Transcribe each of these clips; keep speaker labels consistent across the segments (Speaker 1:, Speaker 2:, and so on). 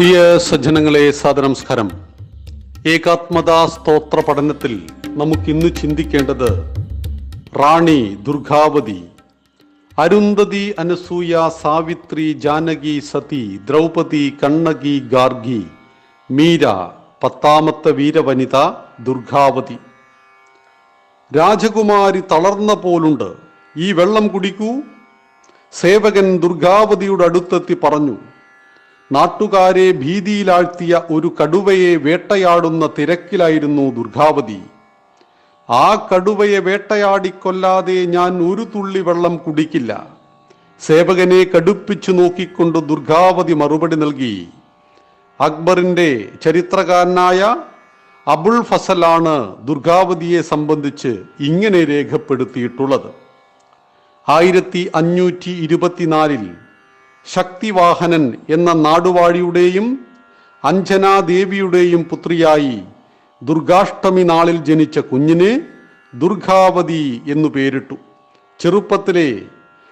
Speaker 1: പ്രിയ സജ്ജനങ്ങളെ, സാദരനമസ്കാരം. ഏകാത്മതാ സ്തോത്ര പഠനത്തിൽ നമുക്കിന്ന് ചിന്തിക്കേണ്ടത് റാണി ദുർഗാവതി, അരുന്ധതി, അനസൂയ, സാവിത്രി, ജാനകി, സതി, ദ്രൗപദി, കണ്ണകി, ഗാർഗി, മീര, 10ാമത്തെ വീരവനിത ദുർഗാവതി. രാജകുമാരി തളർന്ന പോലുണ്ട്, ഈ വെള്ളം കുടിക്കൂ. സേവകൻ ദുർഗാവതിയുടെ അടുത്തെത്തി പറഞ്ഞു. നാട്ടുകാരെ ഭീതിയിലാഴ്ത്തിയ ഒരു കടുവയെ വേട്ടയാടുന്ന തിരക്കിലായിരുന്നു ദുർഗാവതി. ആ കടുവയെ വേട്ടയാടിക്കൊല്ലാതെ ഞാൻ ഒരു തുള്ളി വെള്ളം കുടിക്കില്ല. സേവകനെ കടുപ്പിച്ചു നോക്കിക്കൊണ്ട് ദുർഗാവതി മറുപടി നൽകി. അക്ബറിന്റെ ചരിത്രകാരനായ അബുൾ ഫസലാണ് ദുർഗാവതിയെ സംബന്ധിച്ച് ഇങ്ങനെ രേഖപ്പെടുത്തിയിട്ടുള്ളത്. 1524 ശക്തിവാഹനൻ എന്ന നാടുവാഴിയുടെയും അഞ്ജനാദേവിയുടെയും പുത്രിയായി ദുർഗാഷ്ടമി നാളിൽ ജനിച്ച കുഞ്ഞിന് ദുർഗാവതി എന്നു പേരിട്ടു. ചെറുപ്പത്തിലെ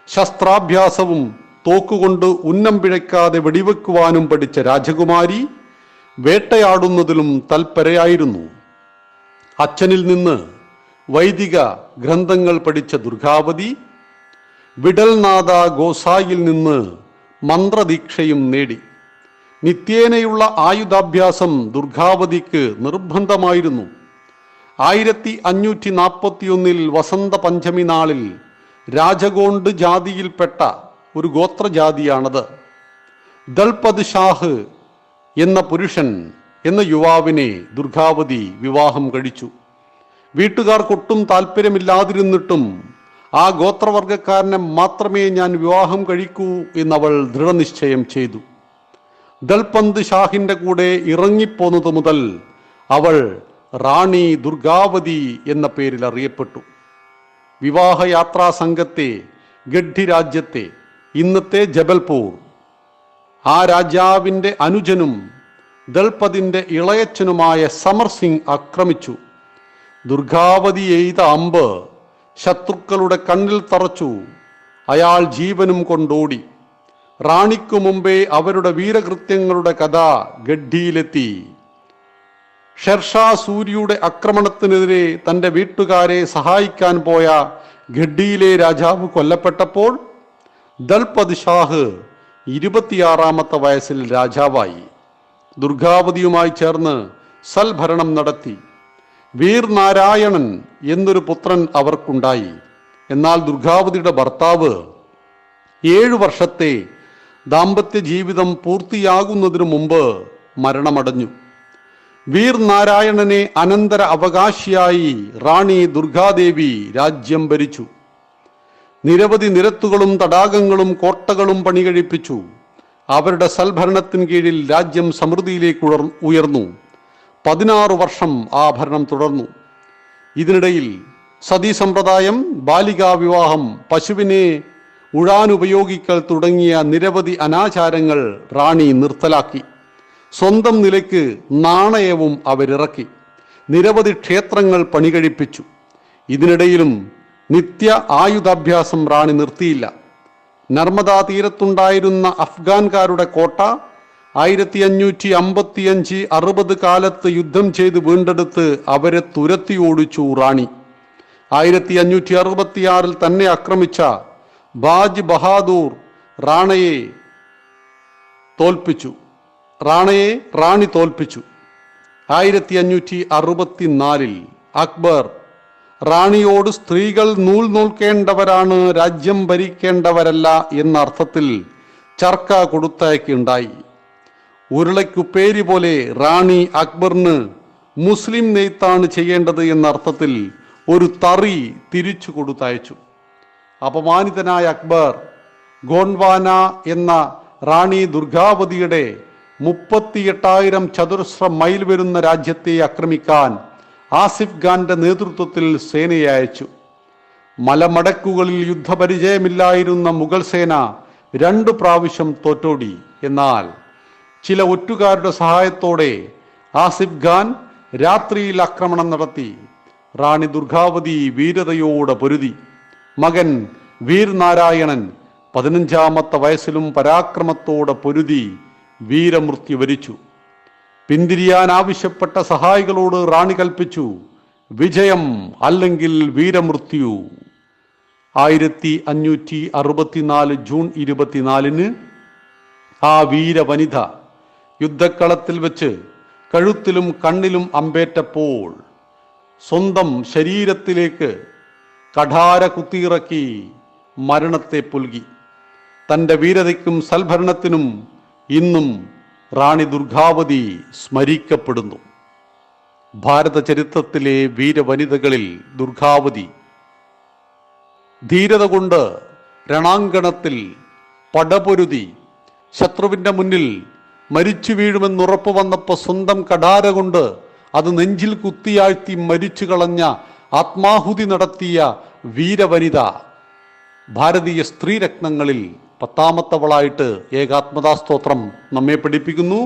Speaker 1: ശസ്ത്രാഭ്യാസവും തോക്കുകൊണ്ട് ഉന്നം പിഴയ്ക്കാതെ വെടിവെക്കുവാനും പഠിച്ച രാജകുമാരി വേട്ടയാടുന്നതിലും തൽപരയായിരുന്നു. അച്ഛനിൽ നിന്ന് വൈദിക ഗ്രന്ഥങ്ങൾ പഠിച്ച ദുർഗാവതി വിടൽനാഥ ഗോസായിൽ നിന്ന് മന്ത്രദീക്ഷയും നേടി. നിത്യേനയുള്ള ആയുധാഭ്യാസം ദുർഗാവതിക്ക് നിർബന്ധമായിരുന്നു. 1541 വസന്ത പഞ്ചമി നാളിൽ രാജഗോണ്ട് ജാതിയിൽപ്പെട്ട ഒരു ഗോത്രജാതിയാണത്. ദൽപത് ഷാഹ് എന്ന പുരുഷൻ എന്ന യുവാവിനെ ദുർഗാവതി വിവാഹം കഴിച്ചു. വീട്ടുകാർക്കൊട്ടും താല്പര്യമില്ലാതിരുന്നിട്ടും ആ ഗോത്രവർഗക്കാരനെ മാത്രമേ ഞാൻ വിവാഹം കഴിക്കൂ എന്നവൾ ദൃഢനിശ്ചയം ചെയ്തു. ദൽപന്ത് ഷാഹിന്റെ കൂടെ ഇറങ്ങിപ്പോന്നത് മുതൽ അവൾ റാണി ദുർഗാവതി എന്ന പേരിൽ അറിയപ്പെട്ടു. വിവാഹയാത്രാ സംഘത്തെ ഗഡ്ഢി രാജ്യത്തെ, ഇന്നത്തെ ജബൽപൂർ, ആ രാജാവിന്റെ അനുജനും ദൽപതിന്റെ ഇളയച്ചനുമായ സമർ സിംഗ് ആക്രമിച്ചു. ദുർഗാവതി എയ്ത അമ്പ് ശത്രുക്കളുടെ കണ്ണിൽ തറച്ചു. അയാൾ ജീവനും കൊണ്ടോടി. റാണിക്കു മുമ്പേ അവരുടെ വീരകൃത്യങ്ങളുടെ കഥ ഗഡ്ഢിയിലെത്തി. ഷെർഷാ സൂരിയുടെ ആക്രമണത്തിനെതിരെ തൻ്റെ വീട്ടുകാരെ സഹായിക്കാൻ പോയ ഗഡ്ഢിയിലെ രാജാവ് കൊല്ലപ്പെട്ടപ്പോൾ ദൽപത് ഷാഹ് 26ാമത്തെ വയസ്സിൽ രാജാവായി. ദുർഗാവതിയുമായി ചേർന്ന് സൽഭരണം നടത്തി. വീർ നാരായണൻ എന്നൊരു പുത്രൻ അവർക്കുണ്ടായി. എന്നാൽ ദുർഗാവതിയുടെ ഭർത്താവ് 7 വർഷത്തെ ദാമ്പത്യ ജീവിതം പൂർത്തിയാകുന്നതിനു മുമ്പ് മരണമടഞ്ഞു. വീർ നാരായണനെ അനന്തര അവകാശിയായി റാണി ദുർഗാദേവി രാജ്യം ഭരിച്ചു. നിരവധി നിരത്തുകളും തടാകങ്ങളും കോട്ടകളും പണികഴിപ്പിച്ചു. അവരുടെ സൽഭരണത്തിന് കീഴിൽ രാജ്യം സമൃദ്ധിയിലേക്ക് ഉയർന്നു. 16 വർഷം ആ ഭരണം തുടർന്നു. ഇതിനിടയിൽ സതീ സമ്പ്രദായം, ബാലികാ വിവാഹം, പശുവിനെ ഉഴാനുപയോഗിക്കൽ തുടങ്ങിയ നിരവധി അനാചാരങ്ങൾ റാണി നിർത്തലാക്കി. സ്വന്തം നിലയ്ക്ക് നാണയവും അവരിറക്കി. നിരവധി ക്ഷേത്രങ്ങൾ പണികഴിപ്പിച്ചു. ഇതിനിടയിലും നിത്യ ആയുധാഭ്യാസം റാണി നിർത്തിയില്ല. നർമ്മദാ തീരത്തുണ്ടായിരുന്ന അഫ്ഗാൻകാരുടെ കോട്ട 1555-60 കാലത്ത് യുദ്ധം ചെയ്ത് വീണ്ടെടുത്ത് അവരെ തുരത്തി ഓടിച്ചു റാണി. 1566 തന്നെ ആക്രമിച്ച ബാജ് ബഹാദൂർ റാണി തോൽപ്പിച്ചു. 1564 അക്ബർ റാണിയോട് സ്ത്രീകൾ നൂൽ നൂൽക്കേണ്ടവരാണ്, രാജ്യം ഭരിക്കേണ്ടവരല്ല എന്ന അർത്ഥത്തിൽ ചർക്ക കൊടുത്തയക്കുണ്ടായി. ഉരുളയ്ക്കുപ്പേരി പോലെ റാണി അക്ബറിന് മുസ്ലിം നെയ്ത്താണ് ചെയ്യേണ്ടത് എന്ന അർത്ഥത്തിൽ ഒരു തറി തിരിച്ചു കൊടുത്തയച്ചു. അപമാനിതനായ അക്ബർ ഗോണ്ട്വാന എന്ന റാണി ദുർഗാവതിയുടെ 38,000 ചതുരശ്ര മൈൽ വരുന്ന രാജ്യത്തെ ആക്രമിക്കാൻ ആസിഫ് ഖാന്റെ നേതൃത്വത്തിൽ സേനയെ അയച്ചു. മലമടക്കുകളിൽ യുദ്ധപരിചയമില്ലായിരുന്ന മുഗൾ സേന 2 പ്രാവശ്യം തോറ്റോടി. എന്നാൽ ചില ഒറ്റുകാരുടെ സഹായത്തോടെ ആസിഫ് ഖാൻ രാത്രിയിൽ ആക്രമണം നടത്തി. റാണി ദുർഗാവതി വീരതയോടെ പൊരുതി. മകൻ വീർ നാരായണൻ 15ാമത്തെ വയസ്സിലും പരാക്രമത്തോടെ പൊരുതി വീരമൃത്യു വരിച്ചു. പിന്തിരിയാൻ ആവശ്യപ്പെട്ട സഹായികളോട് റാണി കൽപ്പിച്ചു, വിജയം അല്ലെങ്കിൽ വീരമൃത്യു. 1564 ജൂൺ 24 ആ വീരവനിത യുദ്ധക്കളത്തിൽ വെച്ച് കഴുത്തിലും കണ്ണിലും അമ്പേറ്റപ്പോൾ സ്വന്തം ശരീരത്തിലേക്ക് കഠാര കുത്തിയിറക്കി മരണത്തെ പുൽകി. തൻ്റെ വീരതയ്ക്കും സൽഭരണത്തിനും ഇന്നും റാണി ദുർഗാവതി സ്മരിക്കപ്പെടുന്നു. ഭാരത ചരിത്രത്തിലെ വീരവനിതകളിൽ ദുർഗാവതി ധീരത കൊണ്ട് രണാങ്കണത്തിൽ പടപൊരുതി ശത്രുവിൻ്റെ മുന്നിൽ മരിച്ചു വീഴുമെന്നുറപ്പ് വന്നപ്പോൾ സ്വന്തം കഠാര കൊണ്ട് അത് നെഞ്ചിൽ കുത്തിയാഴ്ത്തി മരിച്ചു കളഞ്ഞ ആത്മാഹുതി നടത്തിയ വീരവനിത ഭാരതീയ സ്ത്രീരത്നങ്ങളിൽ 10ാമത്തവളായിട്ട് ഏകാത്മതാ സ്തോത്രം നമ്മെ പഠിപ്പിക്കുന്നു.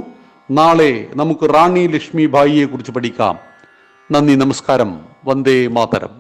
Speaker 1: നാളെ നമുക്ക് റാണി ലക്ഷ്മിബായിയെ കുറിച്ച് പഠിക്കാം. നന്ദി, നമസ്കാരം. വന്ദേ മാതരം.